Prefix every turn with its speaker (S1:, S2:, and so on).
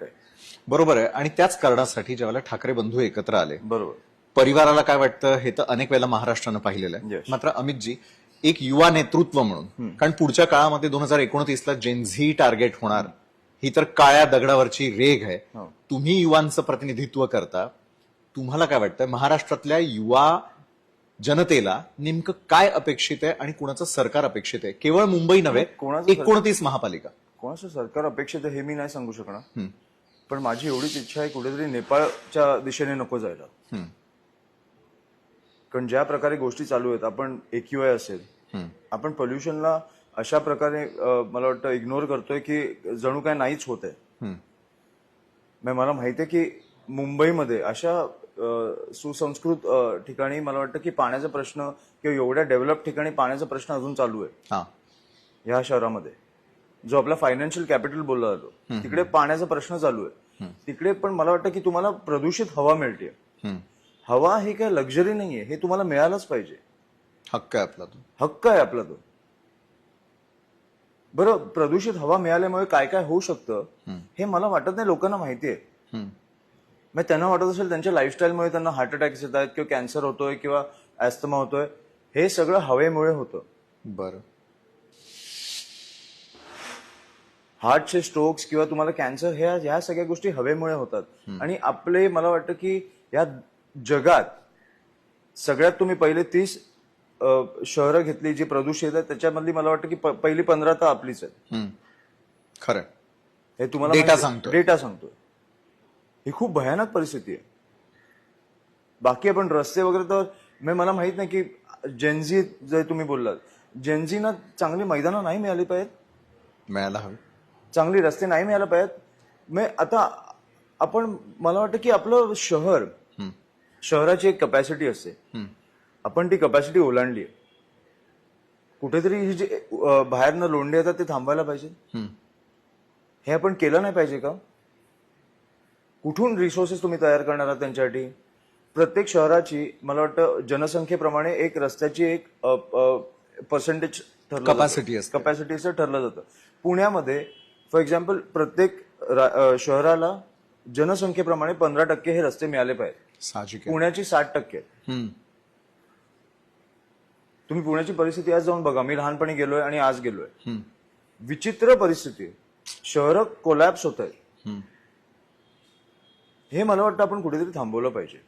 S1: वाटतंय.
S2: बरोबर आहे. आणि त्याच कारणासाठी ज्यावेळेला ठाकरे बंधू एकत्र आले,
S1: बरोबर.
S2: परिवाराला काय वाटतं हे तर अनेक वेळेला महाराष्ट्रानं पाहिलेलं आहे.
S1: Yes.
S2: मात्र अमितजी, एक युवा नेतृत्व म्हणून, कारण पुढच्या काळामध्ये 2029ला जेनझी टार्गेट होणार, ही तर काळ्या दगडावरची रेघ आहे.
S1: हो.
S2: तुम्ही युवांचं प्रतिनिधित्व करता, तुम्हाला काय वाटतं महाराष्ट्रातल्या युवा जनतेला नेमकं काय अपेक्षित आहे आणि कुणाचं सरकार अपेक्षित आहे? केवळ मुंबई नव्हे,
S1: कोणाचं
S2: 29 महापालिका.
S1: कोणाचं सरकार अपेक्षित आहे हे मी नाही सांगू शकणार, पण माझी एवढीच इच्छा आहे कुठेतरी नेपाळच्या दिशेने नको जायला. कारण ज्या प्रकारे गोष्टी चालू आहेत, आपण AQI असेल, आपण पोल्युशनला अशा प्रकारे मला वाटतं इग्नोर करतोय की जणू काय नाहीच होत आहे. मला माहिती आहे की मुंबईमध्ये अशा सुसंस्कृत ठिकाणी मला वाटतं की पाण्याचा प्रश्न किंवा एवढ्या डेव्हलप ठिकाणी पाण्याचा प्रश्न अजून चालू आहे. ह्या शहरामध्ये जो आपला फायनान्शियल कॅपिटल बोलला जातो, तिकडे पाण्याचा प्रश्न चालू आहे. तिकडे पण मला वाटतं की तुम्हाला प्रदूषित हवा मिळते. हवा ही काय लक्झरी नाहीये, हे तुम्हाला मिळालंच पाहिजे.
S2: हक्क आहे आपला तो.
S1: हक्क आहे आपला तो. बरं, प्रदूषित हवा मिळाल्यामुळे काय काय होऊ शकतं हे मला वाटत नाही लोकांना माहिती आहे. मग त्यांना वाटत असेल त्यांच्या लाईफस्टाईलमुळे त्यांना हार्ट अटॅक्स येत आहेत किंवा कॅन्सर होतोय किंवा ऍस्थमा होतोय, हे सगळं हवेमुळे होतं.
S2: बरं.
S1: हार्टचे स्ट्रोक्स किंवा तुम्हाला कॅन्सर ह्या सगळ्या गोष्टी हवेमुळे होतात. आणि आपले मला वाटतं की या जगात सगळ्यात तुम्ही पहिले 30 शहरं घेतली जी प्रदूषित आहेत, त्याच्यामधली मला वाटतं की पहिली 15 तर आपलीच आहेत.
S2: खरं.
S1: हे तुम्हाला डेटा सांगतोय. ही खूप भयानक परिस्थिती आहे. बाकी आपण रस्ते वगैरे तर मला माहित नाही की जेनझी जे तुम्ही बोललात, जेनझीना चांगली मैदानं नाही मिळाली पाहिजेत,
S2: मिळायला हवी,
S1: चांगली रस्ते नाही मिळायला पाहिजेत. आता आपण मला वाटतं की आपलं शहराची एक कपॅसिटी असते, आपण ती कपॅसिटी ओलांडली आहे. कुठेतरी ही जे बाहेरनं लोंढे येतात ते थांबवायला पाहिजे. हे आपण केलं नाही पाहिजे का? कुठून रिसोर्सेस तुम्ही तयार करणार आहात त्यांच्यासाठी? प्रत्येक शहराची मला वाटतं जनसंख्येप्रमाणे एक रस्त्याची एक पर्सेंटेज कपॅसिटी असं ठरलं जातं. पुण्यामध्ये फॉर एक्झाम्पल प्रत्येक शहराला जनसंख्येप्रमाणे 15% हे रस्ते मिळाले पाहिजे. पुण्याची 60%. तुम्ही पुण्याची परिस्थिती आज जाऊन बघा. मी लहानपणी गेलोय आणि आज गेलोय. विचित्र परिस्थिती आहे. शहरं कोलॅप्स होत आहेत. हे मला वाटतं आपण कुठेतरी थांबवलं पाहिजे.